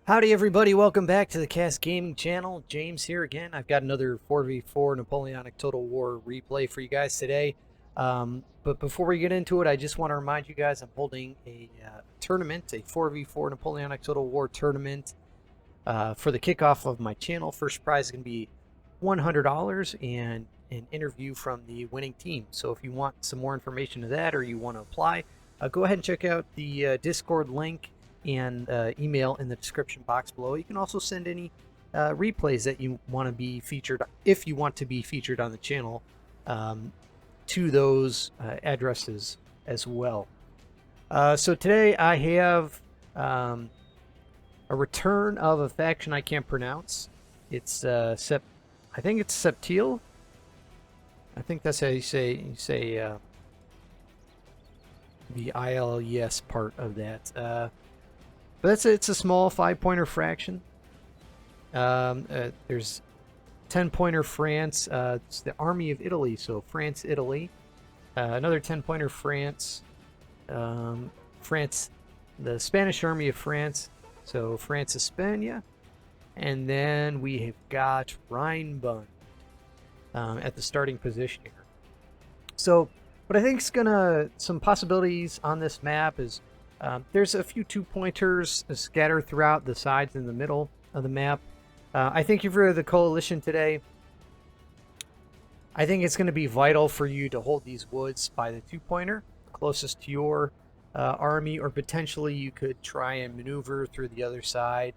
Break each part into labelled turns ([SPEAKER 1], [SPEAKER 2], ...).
[SPEAKER 1] Howdy everybody, welcome back to the Cast Gaming Channel. James here again. I've got another 4v4 Napoleonic Total War replay for you guys today. But before we get into it, I just want to remind you guys I'm holding a tournament, a 4v4 Napoleonic Total War tournament for the kickoff of my channel. First prize is going to be $100 and an interview from the winning team. So if you want some more information to that or you want to apply, go ahead and check out the Discord link and email in the description box below. You can also send any replays that you want to be featured, if you want to be featured on the channel, to those addresses as well. So today I have a return of a faction I can't pronounce. It's I think it's Septil. I think that's how you say the ILES part of that. But it's a small 5-pointer fraction. There's 10-pointer France. It's the Army of Italy, so France, Italy. Another 10-pointer France. France, the Spanish Army of France, so France, España. And then we have got Rheinbund at the starting position here. So what I think is some possibilities on this map is there's a few 2-pointers scattered throughout the sides and the middle of the map. I think if you're the coalition today, I think it's going to be vital for you to hold these woods by the 2-pointer closest to your army, or potentially you could try and maneuver through the other side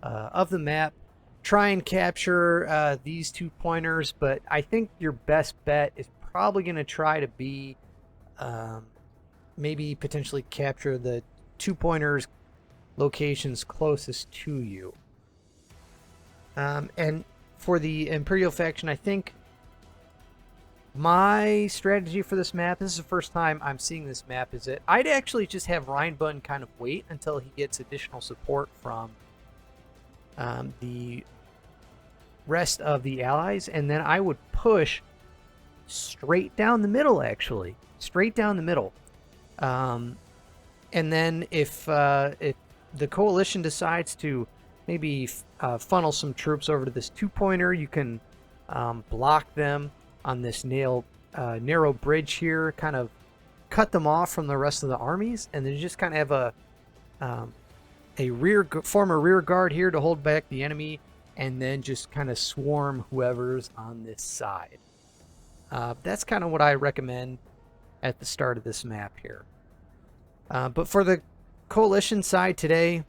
[SPEAKER 1] of the map. Try and capture these 2-pointers, but I think your best bet is probably going to try to be maybe potentially capture the 2-pointers locations closest to you. And for the Imperial faction, I think my strategy for this map, this is the first time I'm seeing this map, is that I'd actually just have Rheinbund kind of wait until he gets additional support from the rest of the allies, and then I would push straight down the middle, actually. Straight down the middle. And then if the coalition decides to maybe funnel some troops over to this 2-pointer, you can block them on this narrow bridge here, kind of cut them off from the rest of the armies, and then you just kind of have form a rear guard here to hold back the enemy, and then just kind of swarm whoever's on this side. That's kind of what I recommend at the start of this map here. But for the coalition side today,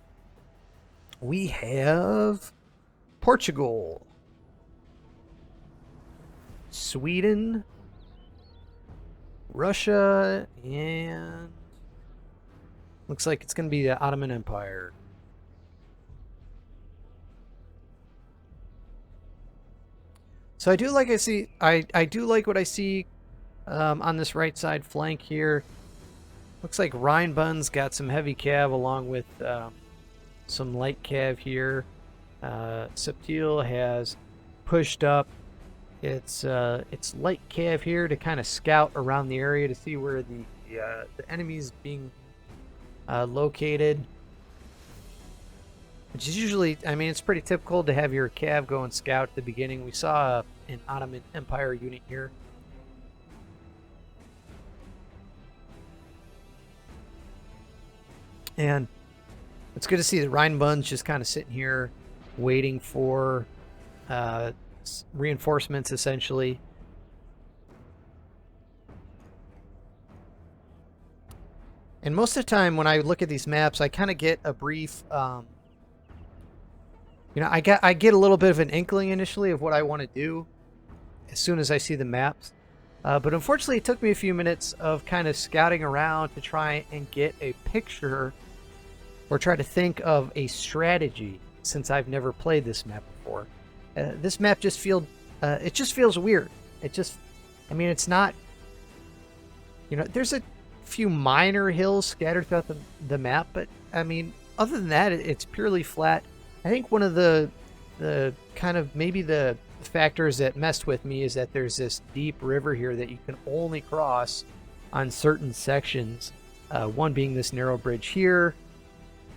[SPEAKER 1] we have Portugal, Sweden, Russia, and looks like it's going to be the Ottoman Empire. So I do like I do like what I see on this right side flank here. Looks like Rheinbund's got some heavy cav along with some light cav here. Septil has pushed up its light cav here to kind of scout around the area to see where the enemy's being located. Which is usually, I mean, it's pretty typical to have your cav go and scout at the beginning. We saw an Ottoman Empire unit here. And it's good to see that Rheinbund's just kind of sitting here waiting for reinforcements, essentially. And most of the time when I look at these maps, I kind of get a brief, I get a little bit of an inkling initially of what I want to do as soon as I see the maps. But unfortunately, it took me a few minutes of kind of scouting around to try and get a picture or try to think of a strategy, since I've never played this map before. This map just feels weird. It's not, there's a few minor hills scattered throughout the map, but I mean, other than that, it's purely flat. I think one of the kind of maybe the factors that messed with me is that there's this deep river here that you can only cross on certain sections. One being this narrow bridge here,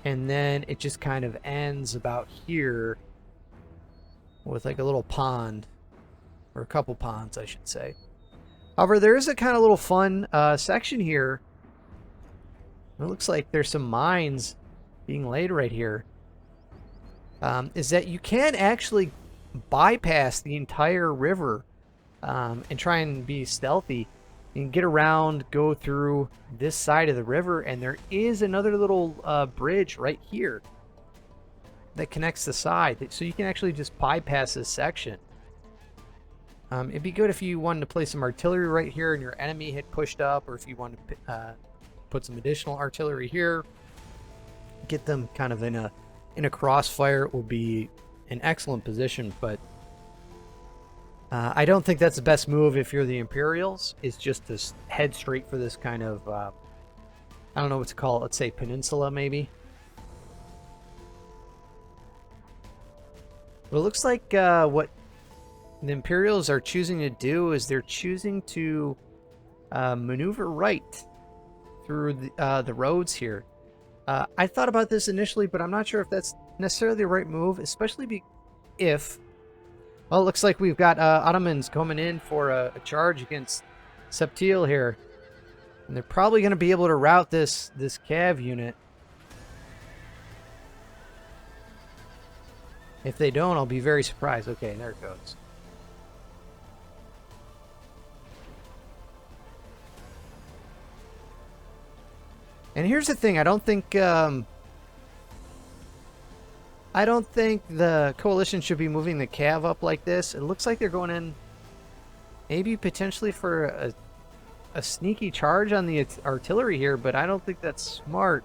[SPEAKER 1] and then it just kind of ends about here with like a little pond, or a couple ponds, I should say. However, there is a kind of little fun section here. It looks like there's some mines being laid right here. Is that you can actually bypass the entire river and try and be stealthy. You can get around, go through this side of the river, and there is another little bridge right here that connects the side. So you can actually just bypass this section. It'd be good if you wanted to place some artillery right here and your enemy had pushed up, or if you wanted to put some additional artillery here, get them kind of in a crossfire. It will be an excellent position, but I don't think that's the best move if you're the Imperials, is just to head straight for this kind of, I don't know what to call it, let's say peninsula maybe. Well, it looks like what the Imperials are choosing to do is they're choosing to maneuver right through the roads here. I thought about this initially, but I'm not sure if that's necessarily the right move, especially if... Well, it looks like we've got Ottomans coming in for a charge against Septil here. And they're probably going to be able to rout this cav unit. If they don't, I'll be very surprised. Okay, there it goes. And here's the thing, I don't think the coalition should be moving the cav up like this. It looks like they're going in maybe potentially for a sneaky charge on the artillery here, but I don't think that's smart.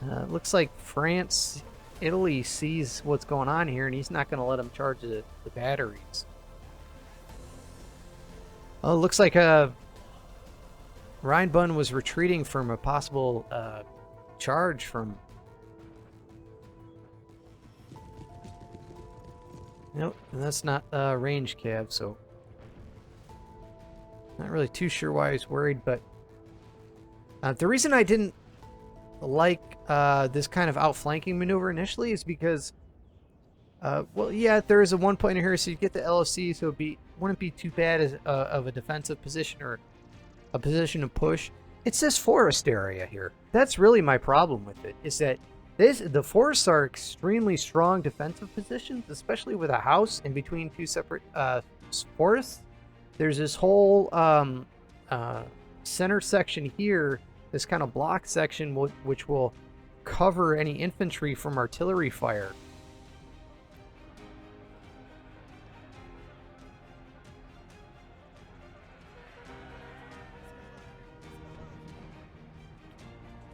[SPEAKER 1] It looks like France, Italy sees what's going on here, and he's not going to let them charge the batteries. Oh, it looks like Rheinbund was retreating from a possible charge from... Nope, and that's not range cav, so not really too sure why he's worried, but the reason I didn't like this kind of outflanking maneuver initially is because, well, yeah, there is a one-pointer here, so you get the LOC, so wouldn't be too bad as of a defensive position or a position to push. It's this forest area here. That's really my problem with it, is that the forests are extremely strong defensive positions, especially with a house in between two separate forests. There's this whole center section here, this kind of block section, which will cover any infantry from artillery fire.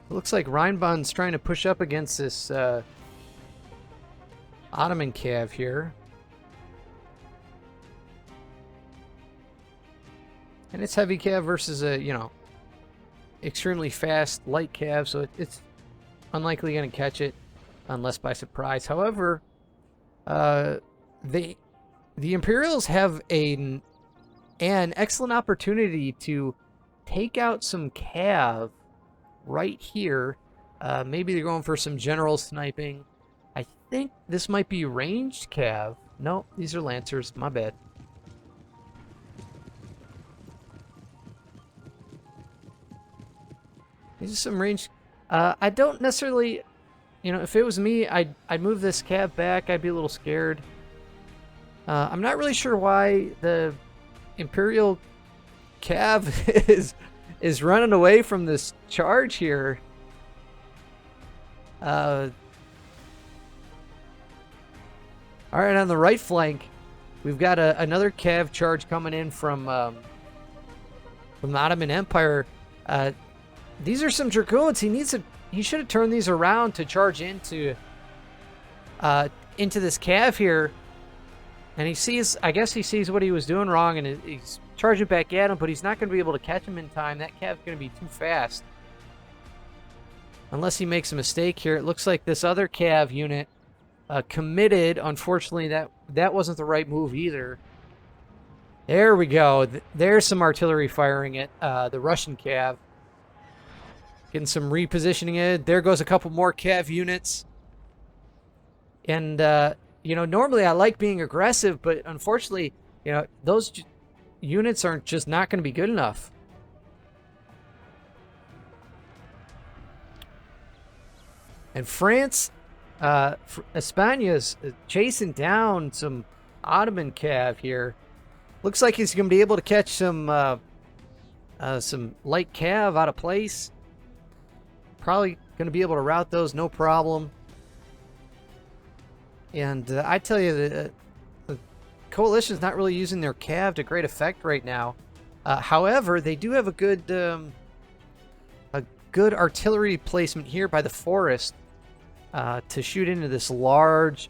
[SPEAKER 1] It looks like Rheinbund's trying to push up against this Ottoman cav here. And it's heavy cav versus a, you know, extremely fast light cav, so it's unlikely going to catch it unless by surprise. However, the Imperials have an excellent opportunity to take out some cav right here. Maybe they're going for some general sniping. I think this might be ranged cav. No, these are lancers. My bad. These are some ranged. I don't necessarily, you know, if it was me, I'd move this cav back. I'd be a little scared. I'm not really sure why the Imperial cav is running away from this charge here. All right, on the right flank, we've got another cav charge coming in from the Ottoman Empire. These are some dragoons. He should have turned these around to charge into this cav here. And he sees, I guess he sees what he was doing wrong, and he's charging back at him, but he's not going to be able to catch him in time. That cav's going to be too fast. Unless he makes a mistake here. It looks like this other cav unit committed. Unfortunately, that wasn't the right move either. There we go. There's some artillery firing at the Russian cav. Getting some repositioning in. There goes a couple more Cav units. And, you know, normally I like being aggressive, but unfortunately, you know, those units are just not going to be good enough. And France, Espana's chasing down some Ottoman Cav here. Looks like he's going to be able to catch some light Cav out of place. Probably going to be able to route those, no problem. And I tell you, the coalition's not really using their Cav to great effect right now. However, they do have a good artillery placement here by the forest to shoot into this large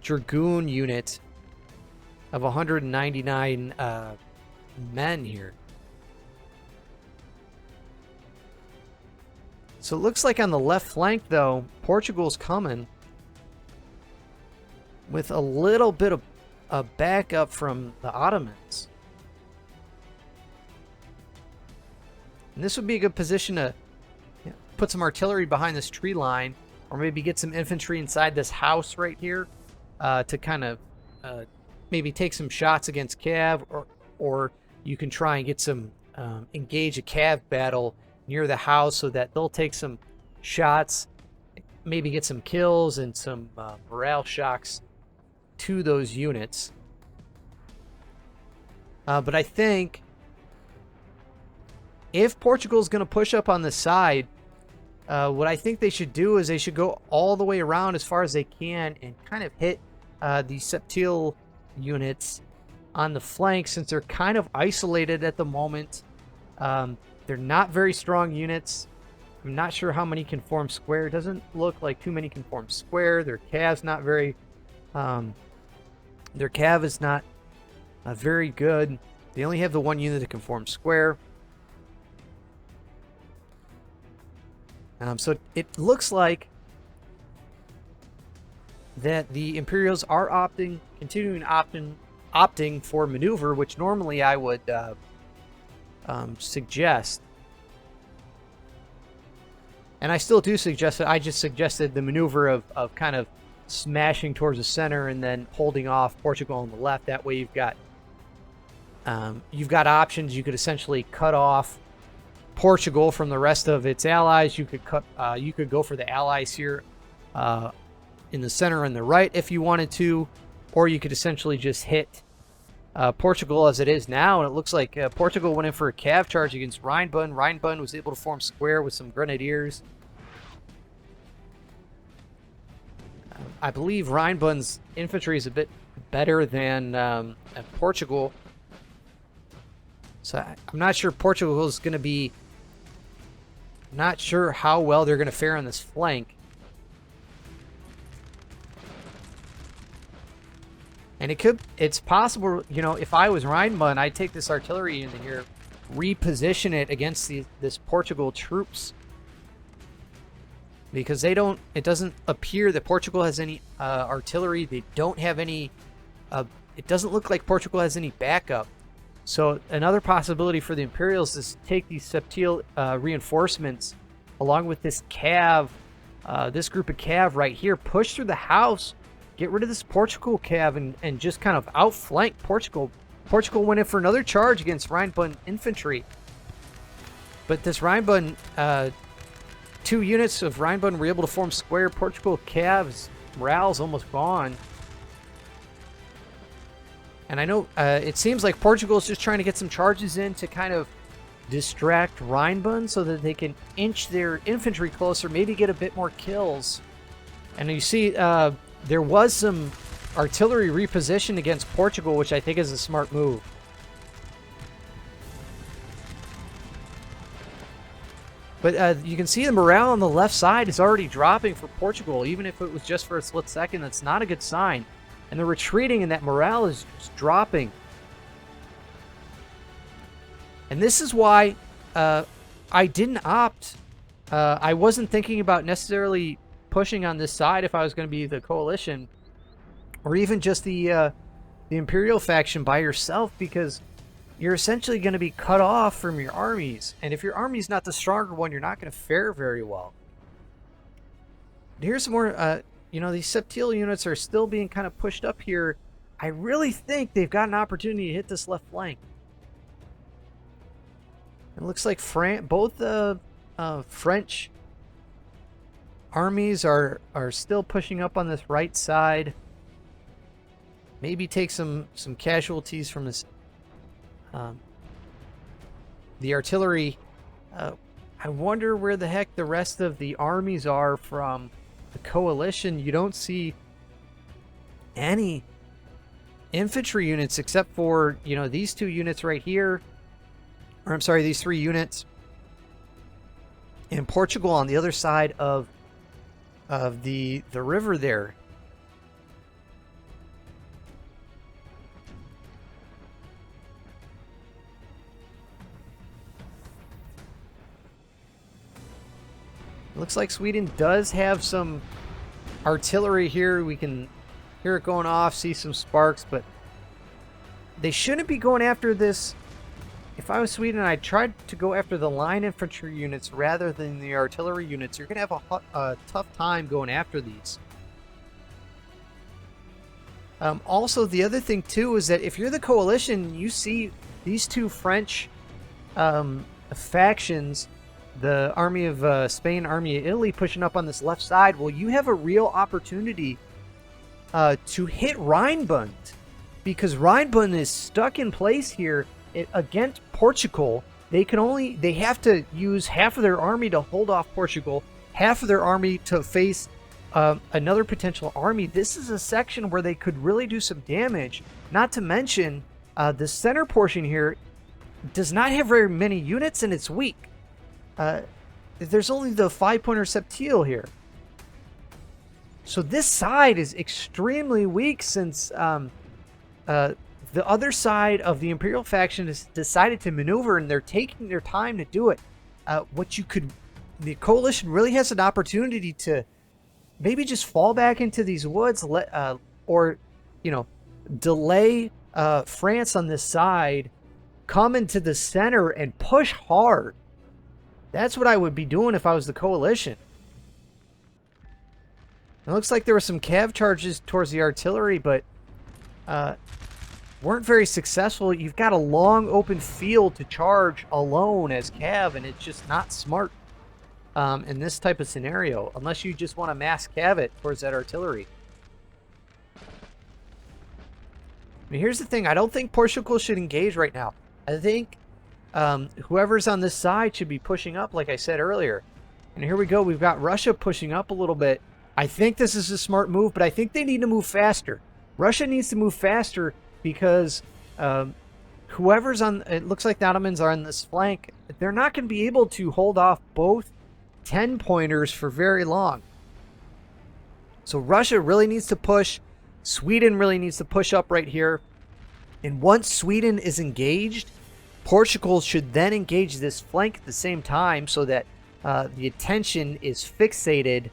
[SPEAKER 1] dragoon unit of 199 men here. So it looks like on the left flank, though, Portugal's coming with a little bit of a backup from the Ottomans. And this would be a good position to put some artillery behind this tree line, or maybe get some infantry inside this house right here to kind of maybe take some shots against Cav, or you can try and get some engage a Cav battle near the house so that they'll take some shots, maybe get some kills and some morale shocks to those units. But I think if Portugal's going to push up on the side, what I think they should do is they should go all the way around as far as they can and kind of hit the Septil units on the flank, since they're kind of isolated at the moment. They're not very strong units. I'm not sure how many can form square. It doesn't look like too many can form square. Their Cav's not very... their Cav is not very good. They only have the one unit that can form square. So it looks like that the Imperials are continuing opting for maneuver, which normally I would suggest. And I still do suggest it. I just suggested the maneuver of kind of smashing towards the center and then holding off Portugal on the left. That way you've got options. You could essentially cut off Portugal from the rest of its allies. You could go for the allies here in the center and the right if you wanted to, or you could essentially just hit Portugal as it is now. And it looks like Portugal went in for a Cav charge against Rheinbund. Rheinbund was able to form square with some grenadiers. I believe Rheinbund's infantry is a bit better than Portugal. So I'm not sure Portugal is going to be... not sure how well they're going to fare on this flank. And it's possible, you know, if I was Rheinbund, I'd take this artillery in here, reposition it against this Portugal troops. Because it doesn't appear that Portugal has any artillery. They don't have any, it doesn't look like Portugal has any backup. So another possibility for the Imperials is to take these Septil reinforcements along with this Cav, this group of Cav right here, push through the house, get rid of this Portugal Cav, and just kind of outflank Portugal. Portugal went in for another charge against Rheinbund infantry. But this Rheinbund, 2 units of Rheinbund were able to form square. Portugal Cav's morale's almost gone. And I know it seems like Portugal is just trying to get some charges in to kind of distract Rheinbund so that they can inch their infantry closer, maybe get a bit more kills. And you see there was some artillery repositioned against Portugal, which I think is a smart move. But you can see the morale on the left side is already dropping for Portugal, even if it was just for a split second. That's not a good sign. And they're retreating, and that morale is just dropping. And this is why I didn't opt. I wasn't thinking about necessarily pushing on this side if I was going to be the coalition, or even just the Imperial faction by yourself, because you're essentially going to be cut off from your armies. And if your army's not the stronger one, you're not going to fare very well. Here's some more, you know, these Septil units are still being kind of pushed up here. I really think they've got an opportunity to hit this left flank. It looks like both the French armies are still pushing up on this right side. Maybe take some casualties from this the artillery. I wonder where the heck the rest of the armies are from the coalition. You don't see any infantry units except for, you know, these two units right here. Or I'm sorry, these three units. And Portugal on the other side of the river there. Looks like Sweden does have some artillery here. We can hear it going off, see some sparks, but they shouldn't be going after this. If I was Sweden, I'd try to go after the line infantry units rather than the artillery units. You're going to have a tough time going after these. Also, the other thing, too, is that if you're the coalition, you see these two French factions, the Army of Spain, Army of Italy, pushing up on this left side. Well, you have a real opportunity to hit Rheinbund, because Rheinbund is stuck in place here against Portugal. They have to use half of their army to hold off Portugal, half of their army to face another potential army. This is a section where they could really do some damage. Not to mention, the center portion here does not have very many units, and it's weak. There's only the 5-pointer Septil here. So this side is extremely weak, since the other side of the Imperial faction has decided to maneuver, and they're taking their time to do it. The coalition really has an opportunity to maybe just fall back into these woods, or, you know, delay France on this side, come into the center, and push hard. That's what I would be doing if I was the coalition. It looks like there were some cav charges towards the artillery, but weren't very successful. You've got a long open field to charge alone as cav, and it's just not smart in this type of scenario, unless you just want to mass cav it towards that artillery. I mean, here's the thing. I don't think Portugal should engage right now. I think whoever's on this side should be pushing up, like I said earlier. And here we go. We've got Russia pushing up a little bit. I think this is a smart move, but I think they need to move faster. Russia needs to move faster, because whoever's on... It looks like the Ottomans are on this flank. They're not going to be able to hold off both 10-pointers for very long. So Russia really needs to push. Sweden really needs to push up right here. And once Sweden is engaged, Portugal should then engage this flank at the same time, so that the attention is fixated.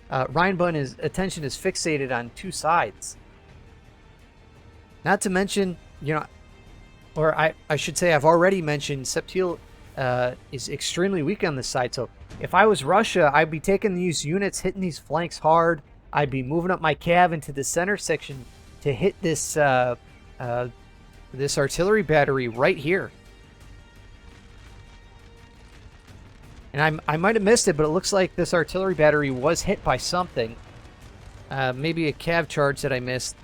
[SPEAKER 1] Rheinbund's attention is fixated on two sides. Not to mention, you know, or I should say I've already mentioned Septil is extremely weak on this side. So if I was Russia, I'd be taking these units, hitting these flanks hard. I'd be moving up my cav into the center section to hit this this artillery battery right here. And I might have missed it, but it looks like this artillery battery was hit by something. Maybe a cav charge that I missed.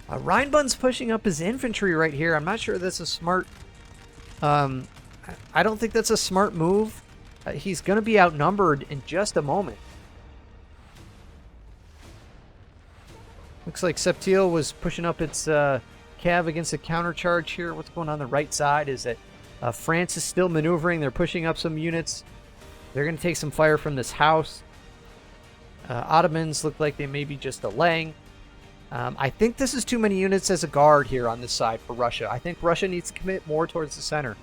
[SPEAKER 1] Rheinbund's pushing up his infantry right here. I'm not sure that's a smart... I don't think that's a smart move. He's going to be outnumbered in just a moment. Looks like Septil was pushing up its cav against a countercharge here. What's going on the right side is that France is still maneuvering. They're pushing up some units. They're going to take some fire from this house. Ottomans look like they may be just delaying. I think this is too many units as a guard here on this side for Russia. I think Russia needs to commit more towards the center.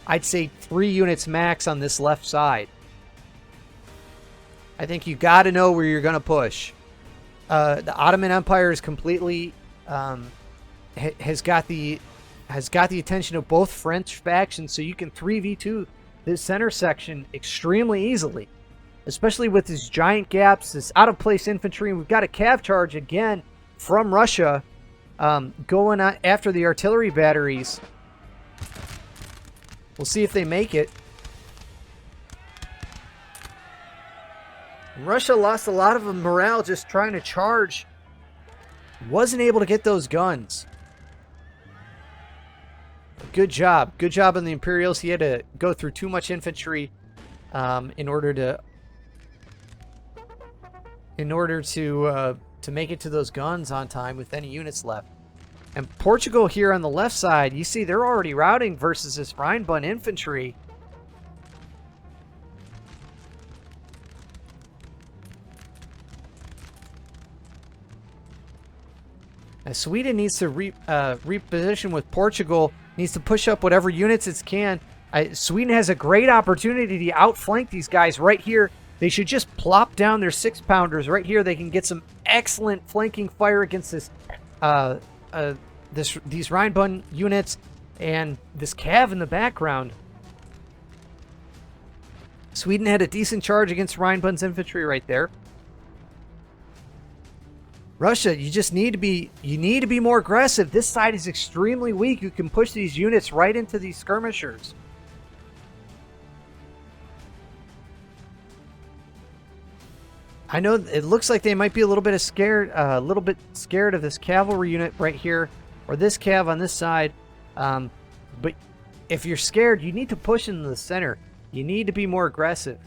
[SPEAKER 1] I'd say 3 units max on this left side. I think you got to know where you're going to push. the Ottoman Empire is completely has got the attention of both French factions, so you can 3v2 this center section extremely easily, especially with these giant gaps, this out of place infantry. And we've got a cav charge again from Russia going on after the artillery batteries. We'll see if they make it. Russia lost a lot of morale just trying to charge. Wasn't able to get those guns. Good job. Good job on the Imperials. He had to go through too much infantry in order to make it to those guns on time with any units left. And Portugal here on the left side, you see they're already routing versus this Rheinbund infantry. Sweden needs to reposition with Portugal, needs to push up whatever units it can. Sweden has a great opportunity to outflank these guys right here. They should just plop down their 6-pounders right here. They can get some excellent flanking fire against this, these Rheinbund units and this cav in the background. Sweden had a decent charge against Rheinbund's infantry right there. Russia, you need to be more aggressive. This side is extremely weak. You can push these units right into these skirmishers. I know it looks like they might be a little bit scared of this cavalry unit right here, or this cav on this side. But if you're scared, you need to push into the center. You need to be more aggressive.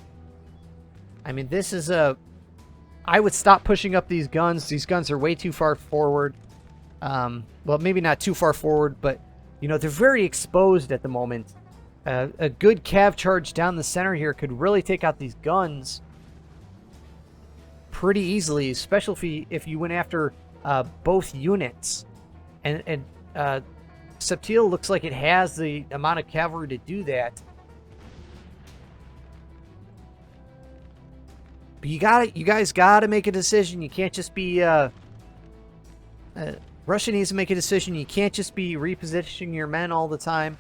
[SPEAKER 1] I mean, this is I would stop pushing up these guns. These guns are way too far forward. Well, maybe not too far forward, but, you know, they're very exposed at the moment. A good cav charge down the center here could really take out these guns pretty easily, especially if you went after both units. And Septil looks like it has the amount of cavalry to do that. But you guys gotta make a decision. You can't just be Russia needs to make a decision. You can't just be repositioning your men all the time.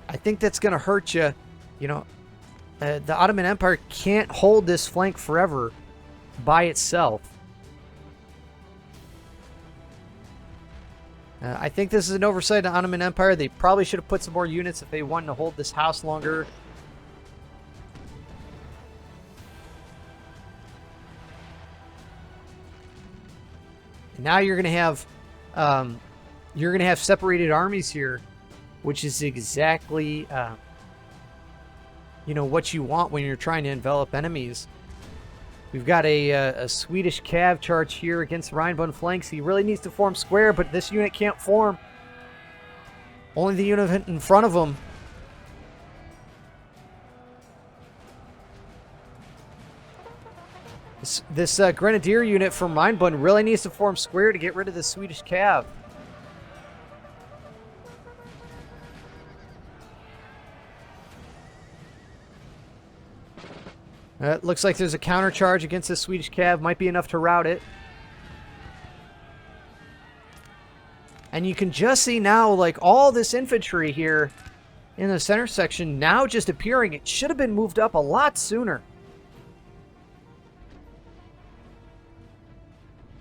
[SPEAKER 1] I think that's gonna hurt you. You know, the Ottoman Empire can't hold this flank forever by itself. I think this is an oversight of the Ottoman Empire. They probably should have put some more units if they wanted to hold this house longer. Now you're gonna have separated armies here, which is exactly you know, what you want when you're trying to envelop enemies. We've got a Swedish cav charge here against Rheinbund flanks. He really needs to form square, but this unit can't form. Only the unit in front of him. This Grenadier unit from Rheinbund really needs to form square to get rid of the Swedish cav. It looks like there's a counter charge against the Swedish cav. Might be enough to rout it. And you can just see now, like, all this infantry here in the center section now just appearing. It should have been moved up a lot sooner.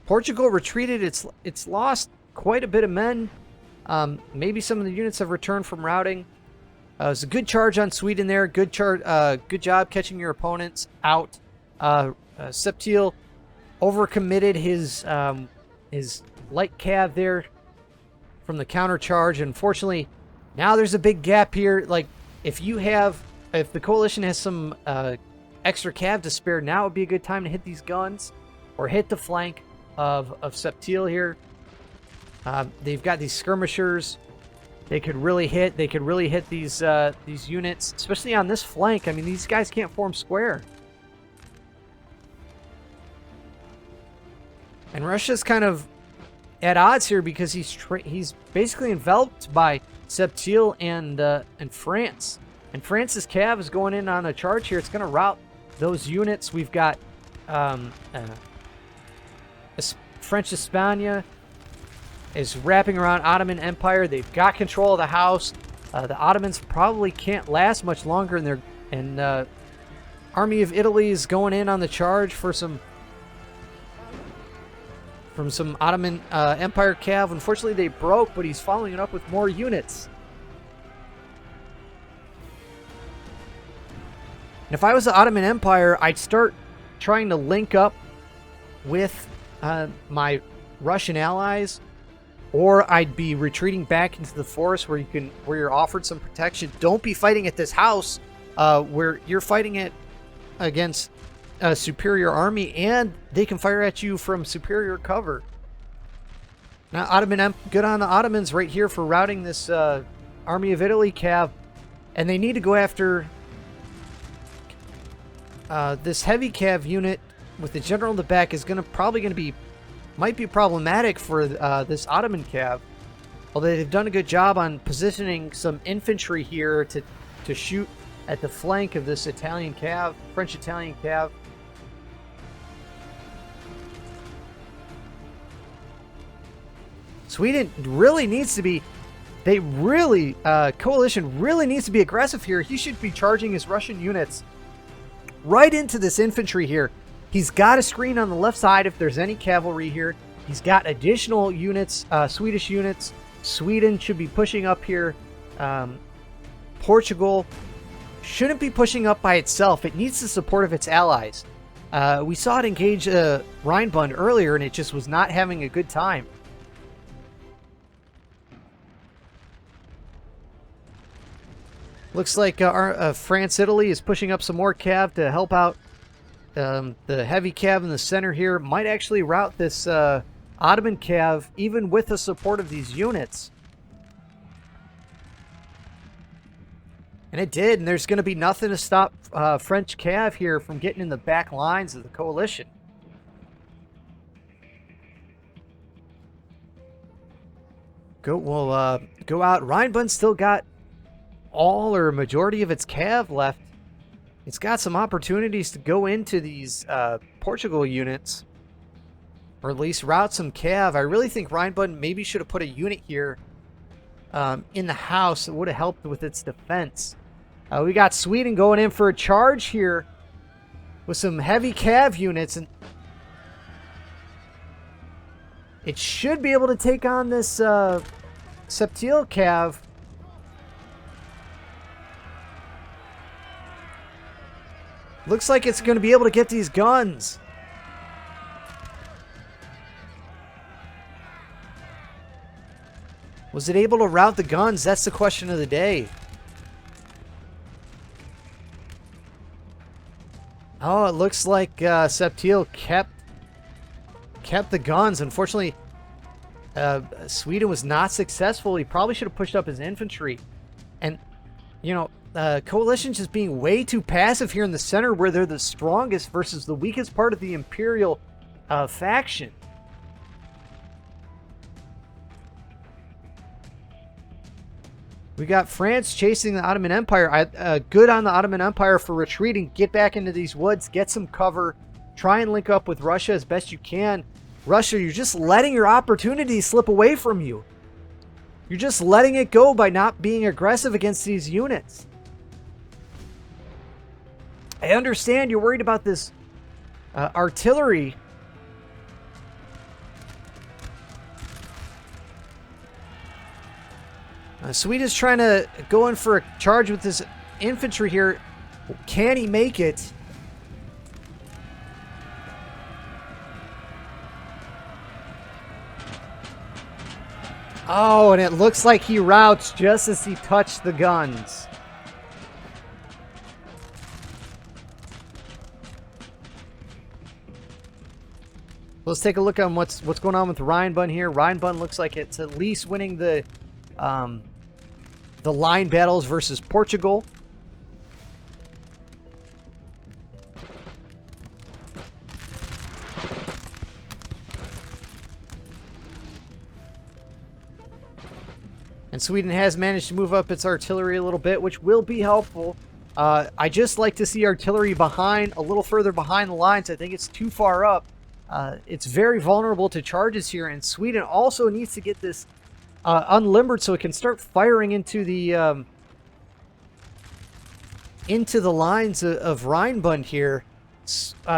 [SPEAKER 1] Portugal retreated. It's lost quite a bit of men. Maybe some of the units have returned from routing. It was a good charge on Sweden there. Good job catching your opponents out. Septil overcommitted his light cav there from the counter charge. Unfortunately, now there's a big gap here. Like, if the coalition has some extra cav to spare, now would be a good time to hit these guns or hit the flank of Septil here. They've got these skirmishers. They could really hit these units, especially on this flank. I mean, these guys can't form square. And Russia's kind of at odds here because he's basically enveloped by Septil and France. And France's cav is going in on a charge here. It's going to rout those units. We've got um, French Hispania is wrapping around Ottoman Empire. They've got control of the house. The Ottomans probably can't last much longer, and Army of Italy is going in on the charge for some Ottoman Empire cav. Unfortunately, they broke, but he's following it up with more units. And if I was the Ottoman Empire, I'd start trying to link up with my Russian allies, or I'd be retreating back into the forest where you're offered some protection. Don't be fighting at this house where you're fighting it against a superior army, and they can fire at you from superior cover. Now, good on the Ottomans right here for routing this Army of Italy cav, and they need to go after this heavy cav unit with the general in the back. Is might be problematic for this Ottoman cav. Although they've done a good job on positioning some infantry here to shoot at the flank of this Italian cav, French-Italian cav. Sweden really needs to be, coalition really needs to be aggressive here. He should be charging his Russian units right into this infantry here. He's got a screen on the left side if there's any cavalry here. He's got additional units, Swedish units. Sweden should be pushing up here. Portugal shouldn't be pushing up by itself. It needs the support of its allies. We saw it engage Rhinebund earlier, and it just was not having a good time. Looks like France-Italy is pushing up some more cav to help out the heavy cav in the center here. Might actually rout this Ottoman cav even with the support of these units. And it did, and there's going to be nothing to stop French cav here from getting in the back lines of the coalition. Go out. Rhinebund still got all or majority of its cav left. It's got some opportunities to go into these Portugal units, or at least route some cav. I really think Rhinebund maybe should have put a unit here in the house. It would have helped with its defense. We got Sweden going in for a charge here with some heavy cav units, and it should be able to take on this Septil cav. Looks like it's going to be able to get these guns. Was it able to route the guns? That's the question of the day. Oh, it looks like Septil kept the guns. Unfortunately, Sweden was not successful. He probably should have pushed up his infantry. And, you know, Coalition's just being way too passive here in the center where they're the strongest versus the weakest part of the Imperial faction. We got France chasing the Ottoman Empire. Good on the Ottoman Empire for retreating. Get back into these woods. Get some cover. Try and link up with Russia as best you can. Russia, you're just letting your opportunities slip away from you. You're just letting it go by not being aggressive against these units. I understand you're worried about this artillery. Sweden's trying to go in for a charge with this infantry here. Can he make it? Oh, and it looks like he routs just as he touched the guns. Let's take a look on what's going on with Rhinebund here. Rhinebund looks like it's at least winning the line battles versus Portugal. And Sweden has managed to move up its artillery a little bit, which will be helpful. I just like to see artillery behind, a little further behind the lines. I think it's too far up. It's very vulnerable to charges here, and Sweden also needs to get this unlimbered so it can start firing into the lines of Rheinbund here.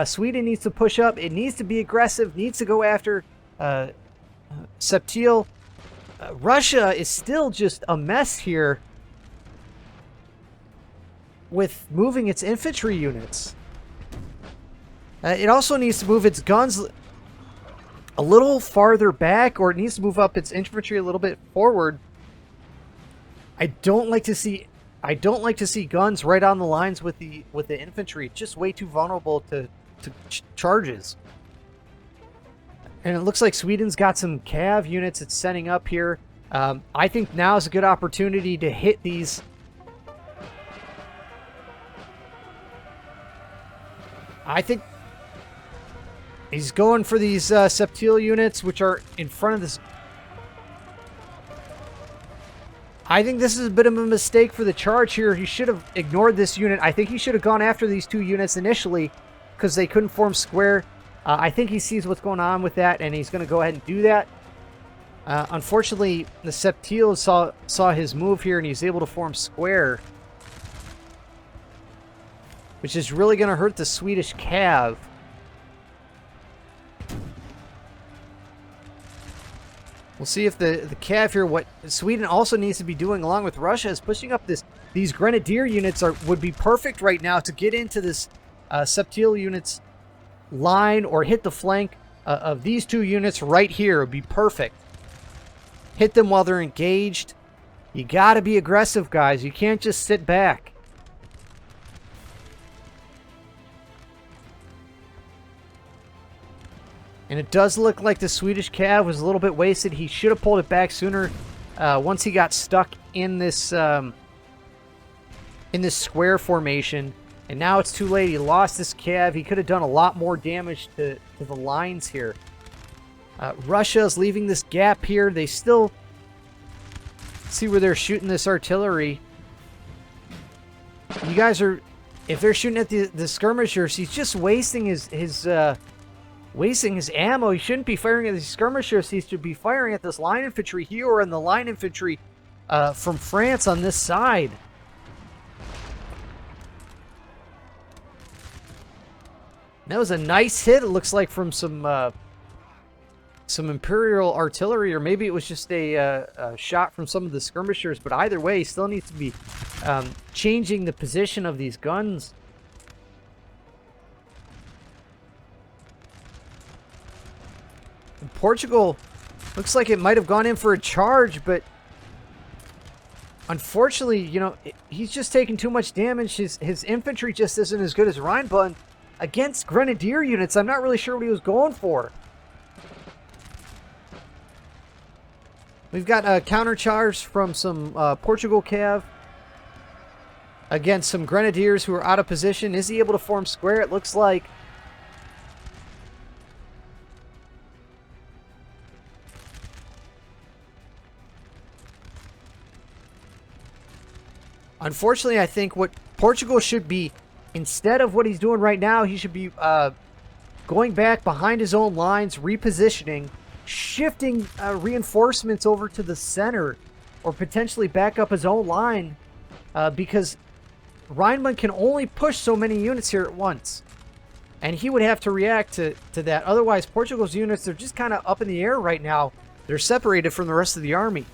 [SPEAKER 1] Sweden needs to push up. It needs to be aggressive. Needs to go after Septil. Russia is still just a mess here with moving its infantry units. It also needs to move its guns a little farther back, or it needs to move up its infantry a little bit forward. I don't like to see guns right on the lines with the infantry. It's just way too vulnerable to charges. And it looks like Sweden's got some cav units it's sending up here. I think now is a good opportunity to hit these. I think he's going for these Septil units, which are in front of this. I think this is a bit of a mistake for the charge here. He should have ignored this unit. I think he should have gone after these two units initially because they couldn't form square. I think he sees what's going on with that, and he's going to go ahead and do that. Unfortunately, the Septil saw his move here, and he's able to form square, which is really going to hurt the Swedish cav. We'll see if the cav here, what Sweden also needs to be doing along with Russia, is pushing up these grenadier units would be perfect right now to get into this Septil units line or hit the flank of these two units right here. Would be perfect. Hit them while they're engaged. You got to be aggressive, guys. You can't just sit back. And it does look like the Swedish cav was a little bit wasted. He should have pulled it back sooner once he got stuck in this square formation. And now it's too late. He lost this cav. He could have done a lot more damage to the lines here. Russia is leaving this gap here. They still see where they're shooting this artillery. You guys are, if they're shooting at the skirmishers, he's just wasting his ammo. He shouldn't be firing at the skirmishers. He should be firing at this line infantry here, or in the line infantry from France on this side. That was a nice hit, it looks like, from some Imperial artillery, or maybe it was just a shot from some of the skirmishers. But either way, he still needs to be changing the position of these guns. And Portugal looks like it might have gone in for a charge, but unfortunately, you know, he's just taking too much damage. His infantry just isn't as good as Rheinbund. Against grenadier units, I'm not really sure what he was going for. We've got a countercharge from some Portugal cav against some grenadiers who are out of position. Is he able to form square? It looks like. Unfortunately, I think what Portugal should be, instead of what he's doing right now, he should be going back behind his own lines, repositioning, shifting reinforcements over to the center, or potentially back up his own line, because Rheinbund can only push so many units here at once. And he would have to react to that. Otherwise, Portugal's units, they're just kind of up in the air right now. They're separated from the rest of the army.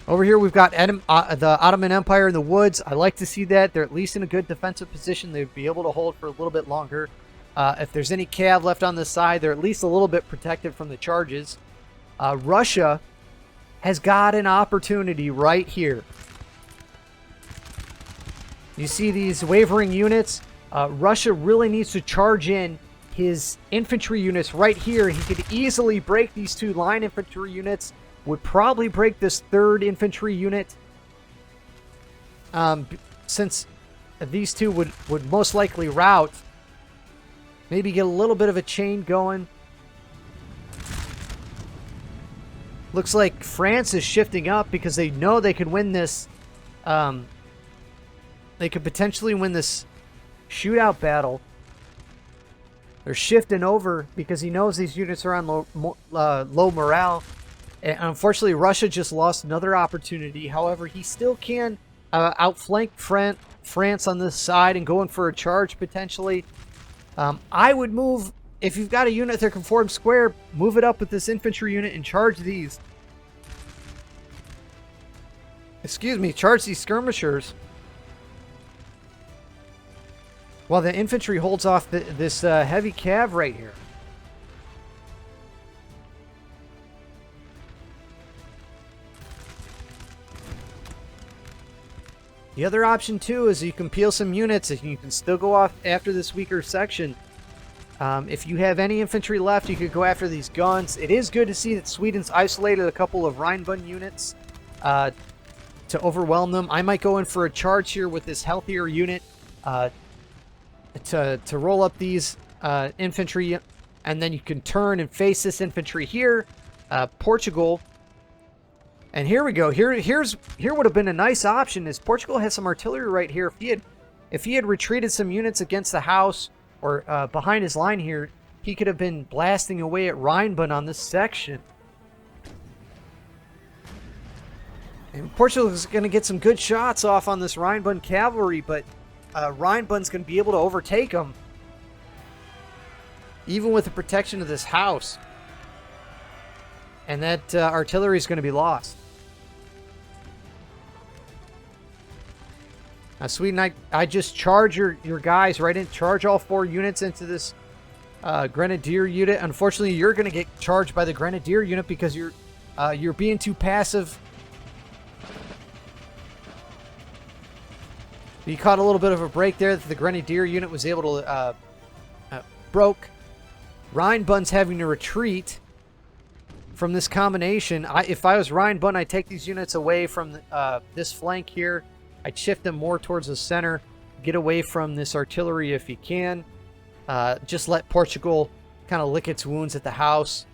[SPEAKER 1] Over here, we've got the Ottoman Empire in the woods. I like to see that. They're at least in a good defensive position. They'd be able to hold for a little bit longer. If there's any cav left on this side, they're at least a little bit protected from the charges. Russia has got an opportunity right here. You see these wavering units? Russia really needs to charge in his infantry units right here. He could easily break these two line infantry units. Would probably break this third infantry unit, since these two would most likely rout. Maybe get a little bit of a chain going. Looks like France is shifting up because they know they could win this. They could potentially win this shootout battle. They're shifting over because he knows these units are on low morale. And unfortunately, Russia just lost another opportunity. However, he still can outflank France on this side and go in for a charge potentially. I would move, if you've got a unit that can form square, move it up with this infantry unit and charge these. Excuse me, charge these skirmishers. While the infantry holds off this heavy cav right here. The other option too is you can peel some units and you can still go off after this weaker section. If you have any infantry left, you could go after these guns. It is good to see that Sweden's isolated a couple of Rheinbund units to overwhelm them. I might go in for a charge here with this healthier unit to roll up these infantry, and then you can turn and face this infantry here. Portugal. And here we go. Here would have been a nice option. Is Portugal has some artillery right here. If he had retreated some units against the house or behind his line here, he could have been blasting away at Rheinbund on this section. And Portugal is going to get some good shots off on this Rheinbund cavalry, but Rheinbund's going to be able to overtake them, even with the protection of this house. And that artillery is going to be lost. Now, Sweden, I just charge your guys right in. Charge all 4 units into this Grenadier unit. Unfortunately, you're going to get charged by the Grenadier unit because you're being too passive. You caught a little bit of a break there that the Grenadier unit was able to broke. Rheinbund's having to retreat from this combination. If I was Rheinbund, I'd take these units away from this flank here. I'd shift them more towards the center. Get away from this artillery if you can. Just let Portugal kind of lick its wounds at the house.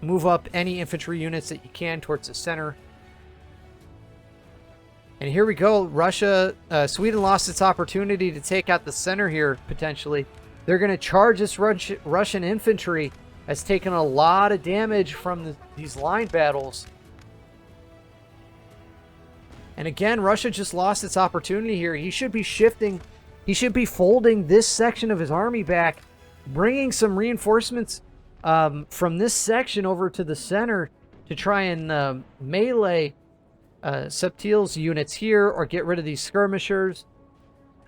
[SPEAKER 1] Move up any infantry units that you can towards the center. And here we go. Sweden lost its opportunity to take out the center here, potentially. They're going to charge this Russian infantry. Has taken a lot of damage from these line battles. And again, Russia just lost its opportunity here. He should be shifting. He should be folding this section of his army back, bringing some reinforcements from this section over to the center to try and melee Septile's units here or get rid of these skirmishers.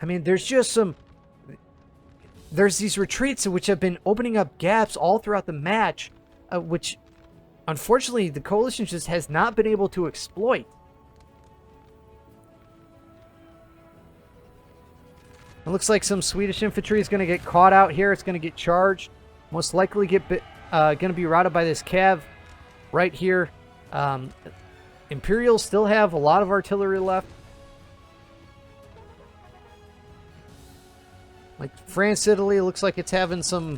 [SPEAKER 1] I mean, there's these retreats which have been opening up gaps all throughout the match, which unfortunately the coalition just has not been able to exploit. It looks like some Swedish infantry is going to get caught out here. It's going to get charged. Most likely going to be routed by this cav right here. Imperials still have a lot of artillery left. Like France, Italy, looks like it's having some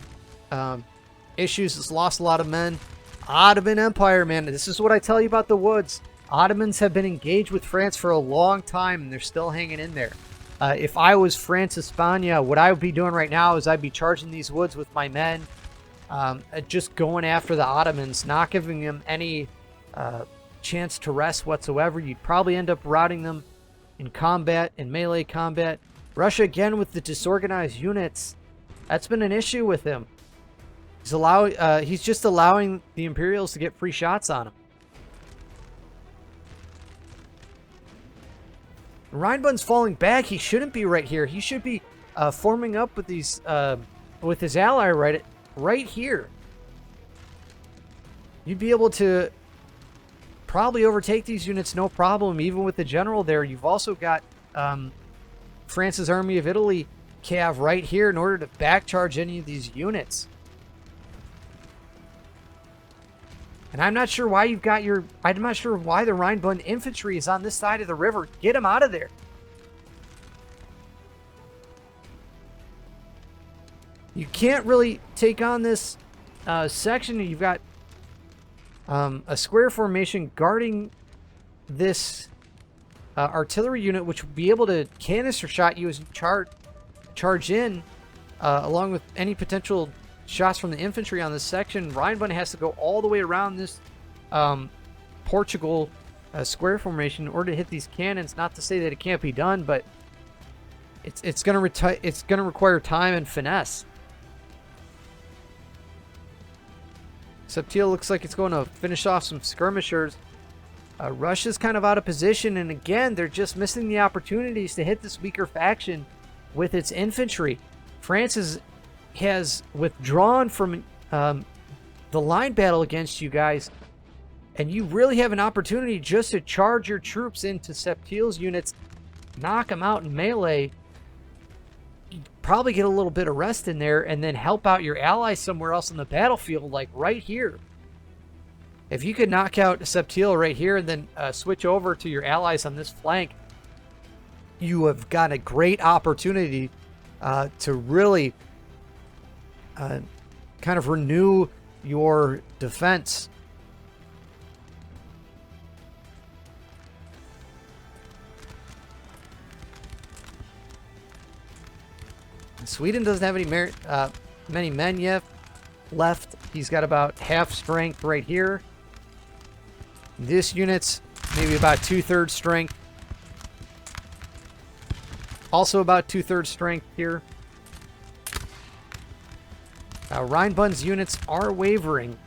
[SPEAKER 1] issues. It's lost a lot of men. Ottoman Empire, man. This is what I tell you about the woods. Ottomans have been engaged with France for a long time, and they're still hanging in there. If I was France, Hispania, what I would be doing right now is I'd be charging these woods with my men. Just going after the Ottomans, not giving them any chance to rest whatsoever. You'd probably end up routing them in combat, in melee combat. Russia, again, with the disorganized units, that's been an issue with him. He's just allowing the Imperials to get free shots on him. Rheinbund's falling back. He shouldn't be right here. He should be forming up with these with his ally right here. You'd be able to probably overtake these units no problem, even with the general there. You've also got France's Army of Italy cav right here in order to backcharge any of these units. And I'm not sure why I'm not sure why the Rheinbund infantry is on this side of the river. Get them out of there. You can't really take on this section. You've got a square formation guarding this artillery unit, which will be able to canister shot you as you charge in, along with any potential shots from the infantry on this section. Rheinbund has to go all the way around this Portugal square formation in order to hit these cannons. Not to say that it can't be done, but it's going to require time and finesse. Septil looks like it's going to finish off some skirmishers. Russia's kind of out of position, and again, they're just missing the opportunities to hit this weaker faction with its infantry. France has withdrawn from the line battle against you guys, and you really have an opportunity just to charge your troops into Septil's units, knock them out in melee, probably get a little bit of rest in there, and then help out your allies somewhere else on the battlefield, like right here. If you could knock out Septil right here and then switch over to your allies on this flank, you have got a great opportunity to really kind of renew your defense. Sweden doesn't have many men yet left. He's got about half strength right here. This unit's maybe about 2/3 strength. Also about 2/3 strength here. Rheinbund's units are wavering.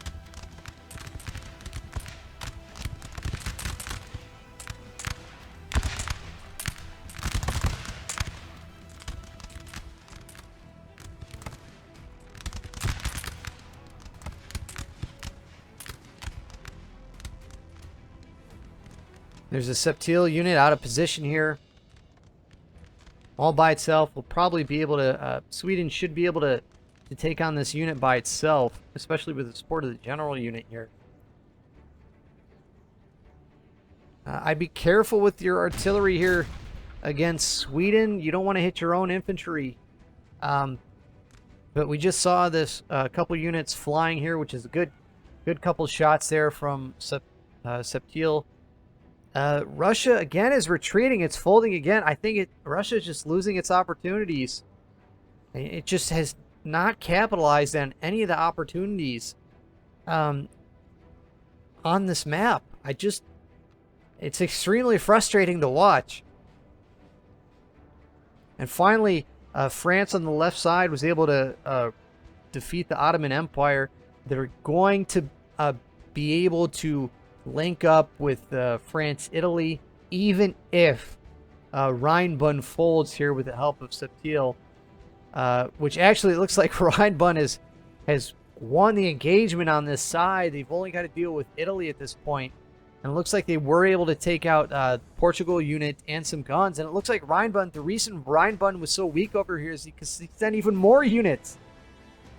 [SPEAKER 1] There's a Septil unit out of position here. All by itself. Will probably be able to... Sweden should be able to take on this unit by itself, especially with the support of the general unit here. I'd be careful with your artillery here against Sweden. You don't want to hit your own infantry. But we just saw this couple units flying here, which is a good couple shots there from Septil. Russia, again, is retreating. It's folding again. I think Russia is just losing its opportunities. It just has not capitalized on any of the opportunities on this map. It's extremely frustrating to watch. And finally, France on the left side was able to defeat the Ottoman Empire. They're going to be able to link up with France, Italy, even if Rheinbund folds here with the help of Septil, which actually it looks like Rheinbund has won the engagement on this side. They've only got to deal with Italy at this point, and it looks like they were able to take out Portugal unit and some guns. And it looks like Rheinbund, the reason Rheinbund was so weak over here is because he sent even more units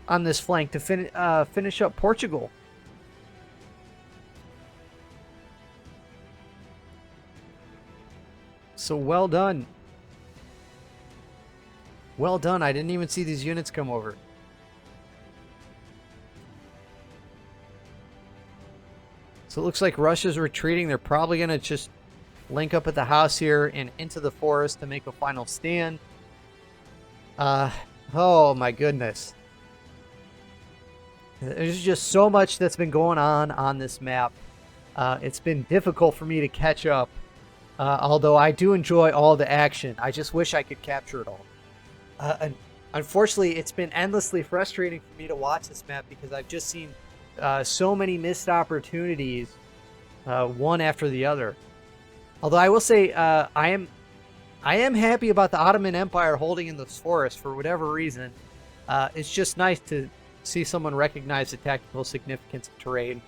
[SPEAKER 1] on this flank to finish up Portugal. So well done. Well done. I didn't even see these units come over. So it looks like Russia's retreating. They're probably going to just link up at the house here and into the forest to make a final stand. Oh my goodness. There's just so much that's been going on this map. It's been difficult for me to catch up. Although I do enjoy all the action. I just wish I could capture it all. And unfortunately, it's been endlessly frustrating for me to watch this map because I've just seen so many missed opportunities, one after the other. Although I will say, I am happy about the Ottoman Empire holding in this forest for whatever reason. It's just nice to see someone recognize the tactical significance of terrain.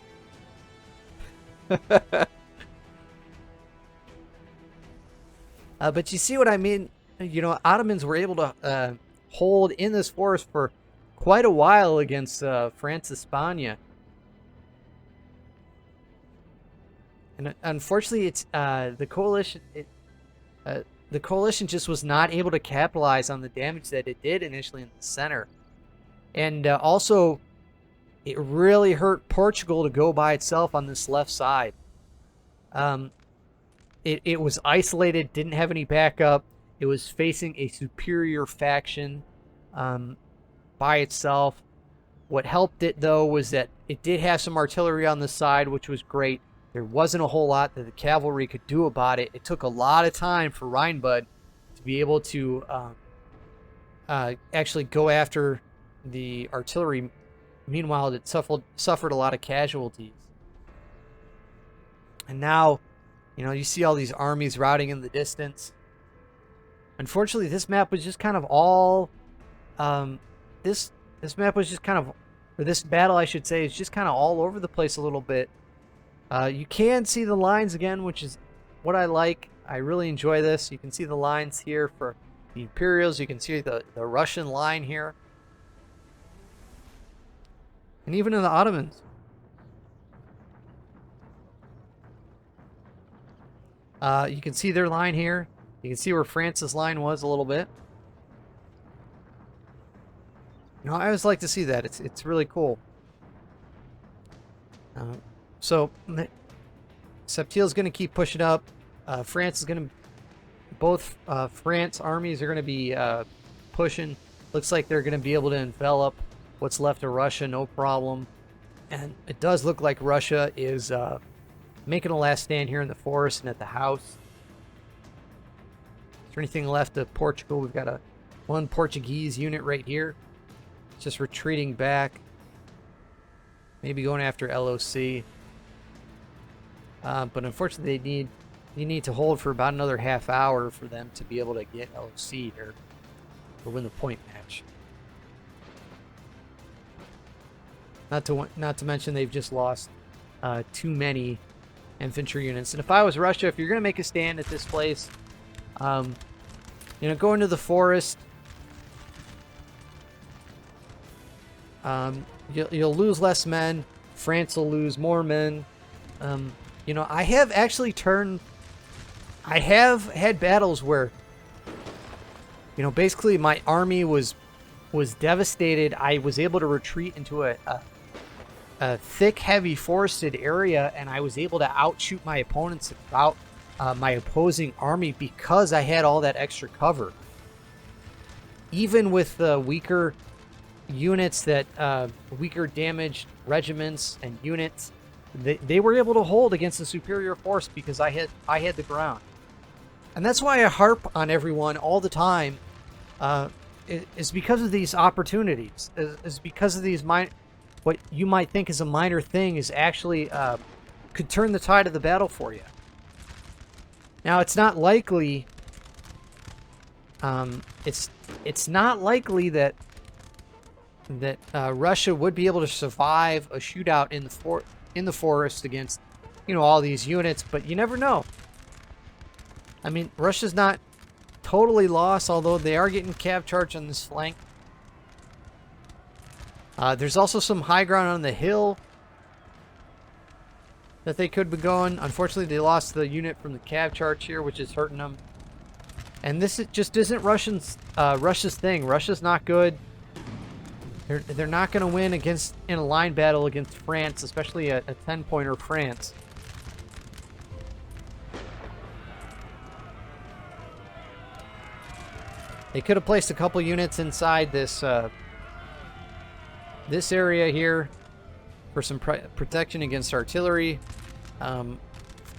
[SPEAKER 1] But you see what I mean? You know, Ottomans were able to hold in this forest for quite a while against France España. And unfortunately, it's the coalition. The coalition just was not able to capitalize on the damage that it did initially in the center. And also, it really hurt Portugal to go by itself on this left side. It was isolated, didn't have any backup. It was facing a superior faction by itself. What helped it, though, was that it did have some artillery on the side, which was great. There wasn't a whole lot that the cavalry could do about it. It took a lot of time for Rhinebud to be able to actually go after the artillery. Meanwhile, it suffered a lot of casualties. And now, you know, you see all these armies routing in the distance. Unfortunately, this map was just kind of all... this map was just kind of... Or this battle, I should say, is just kind of all over the place a little bit. You can see the lines again, which is what I like. I really enjoy this. You can see the lines here for the Imperials. You can see the Russian line here. And even in the Ottomans. You can see their line here. You can see where France's line was a little bit. You know, I always like to see that. It's really cool. So Septiel's going to keep pushing up. France is going to... Both France armies are going to be pushing. Looks like they're going to be able to envelop what's left of Russia, no problem. And it does look like Russia is making a last stand here in the forest and at the house. Is there anything left of Portugal? We've got one Portuguese unit right here. Just retreating back. Maybe going after LOC. But unfortunately, you need to hold for about another half hour for them to be able to get LOC or win the point match. Not to mention they've just lost too many infantry units. And if I was Russia, if you're going to make a stand at this place, you know, go into the forest. You'll lose less men. France will lose more men. You know, I have had battles where, you know, basically my army was devastated. I was able to retreat into a thick, heavy forested area, and I was able to outshoot my opponents about my opposing army because I had all that extra cover. Even with the weaker units, weaker damaged regiments and units, they were able to hold against a superior force because I had the ground. And that's why I harp on everyone all the time. Is because of these opportunities. Is because of these what you might think is a minor thing is actually could turn the tide of the battle for you. Now it's not likely. It's not likely that Russia would be able to survive a shootout in the forest against, you know, all these units, but you never know. I mean, Russia's not totally lost, although they are getting cav charged on this flank. There's also some high ground on the hill that they could be going. Unfortunately, they lost the unit from the cav charge here, which is hurting them. And this just isn't Russia's thing. Russia's not good. They're not going to win in a line battle against France, especially a 10-pointer France. They could have placed a couple units inside this this area here for some protection against artillery.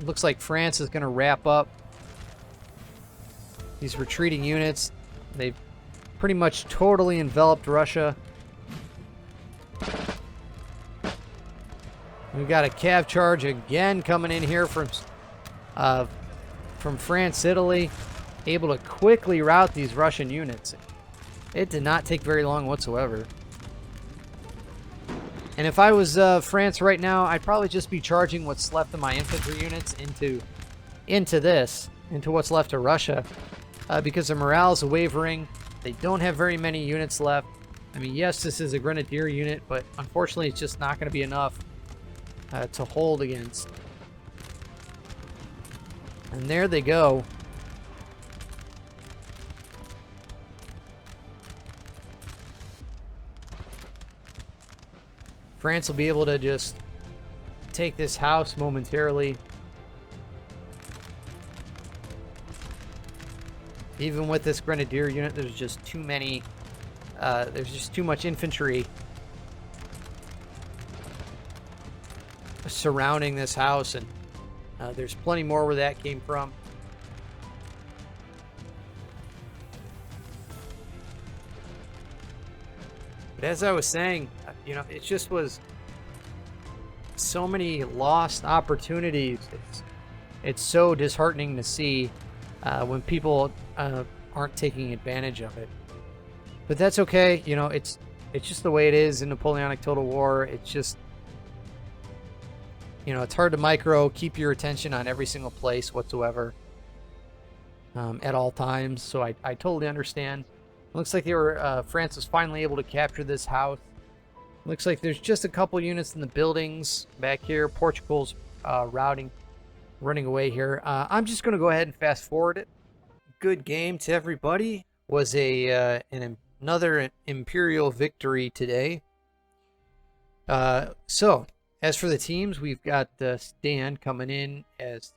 [SPEAKER 1] Looks like France is going to wrap up these retreating units. They've pretty much totally enveloped Russia. We've got a cav charge again coming in here from France, Italy, able to quickly rout these Russian units. It did not take very long whatsoever. And if I was France right now, I'd probably just be charging what's left of my infantry units into what's left of Russia, because their morale is wavering. They don't have very many units left. I mean, yes, this is a grenadier unit, but unfortunately, it's just not going to be enough to hold against. And there they go. France will be able to just take this house momentarily. Even with this grenadier unit, there's just too many. There's just too much infantry surrounding this house, and there's plenty more where that came from. But as I was saying, you know, it just was so many lost opportunities. It's so disheartening to see when people aren't taking advantage of it. But that's okay. You know, it's just the way it is in Napoleonic Total War. It's just, you know, it's hard to keep your attention on every single place whatsoever at all times. So I totally understand. Looks like France was finally able to capture this house. Looks like there's just a couple units in the buildings back here. Portugal's running away here. I'm just going to go ahead and fast forward it. Good game to everybody. Was another Imperial victory today. So, as for the teams, we've got Stan coming in as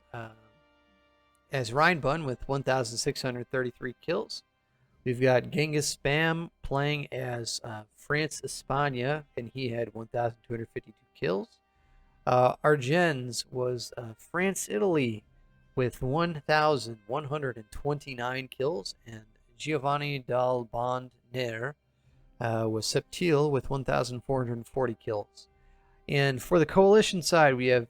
[SPEAKER 1] Rheinbun with 1,633 kills. We've got Genghis Spam playing as France España, and he had 1,252 kills. Argens was France Italy with 1,129 kills, and Giovanni dal Bondner was Septil with 1,440 kills. And for the coalition side, we have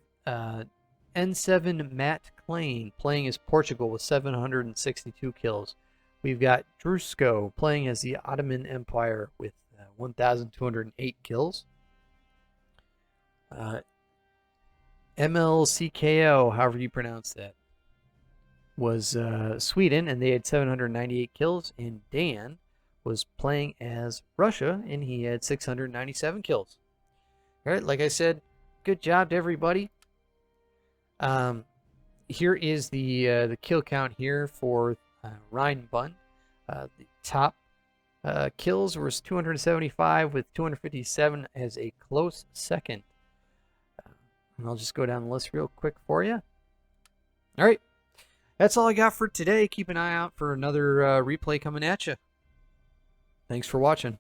[SPEAKER 1] N7 Matt Klein playing as Portugal with 762 kills. We've got Drusko playing as the Ottoman Empire with 1,208 kills. MLCKO, however you pronounce that, was Sweden, and they had 798 kills. And Dan was playing as Russia, and he had 697 kills. All right, like I said, good job to everybody. Here is the kill count here for Rheinbund. The top kills was 275 with 257 as a close second. And I'll just go down the list real quick for you. All right, that's all I got for today. Keep an eye out for another replay coming at you. Thanks for watching.